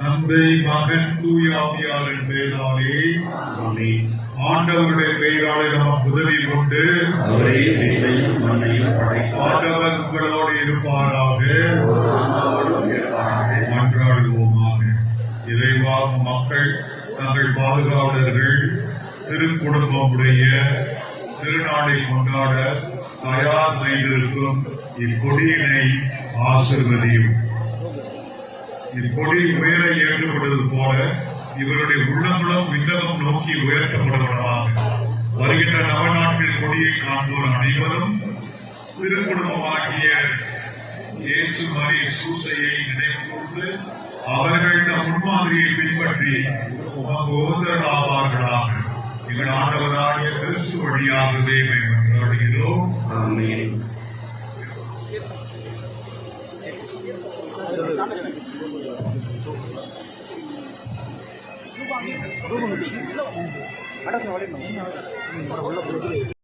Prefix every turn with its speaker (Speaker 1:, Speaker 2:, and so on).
Speaker 1: தந்தை மகன் தூயாவியாரின் பெயராலே ஆண்டவருடைய பெயராலே நமக்கு உதவி கொண்டு ஆண்டவர் உங்களோடு இருப்பாராக. மன்றாடுவோமாக. இறைவா, மக்கள் தங்கள் பாதுகாவலர்கள் திருக்குடும்பமுடைய திருநாளை கொண்டாட தயார் செய்திருக்கும் இக்கொடியினை ஆசீர்வதியும். இக்கொடி உயர ஏற்றப்படுவது போல இவருடைய உள்ளங்களும் விண்ணகம் நோக்கி உயர்த்தப்படுவதாக. வருகின்ற நவநாட்டில் கொடியை காண்போர் அனைவரும் திருக்குடும்பமாகிய இயேசு மரி சூசையை நினைவு கூர்ந்து அவர்கள் தம் முன்மாதிரியை பின்பற்றி உகந்தவர்களாவார்களாக. எங்கள் ஆண்டவராகிய கிறிஸ்து வழியாகவே மன்றாடுகிறோம். ஆமென்.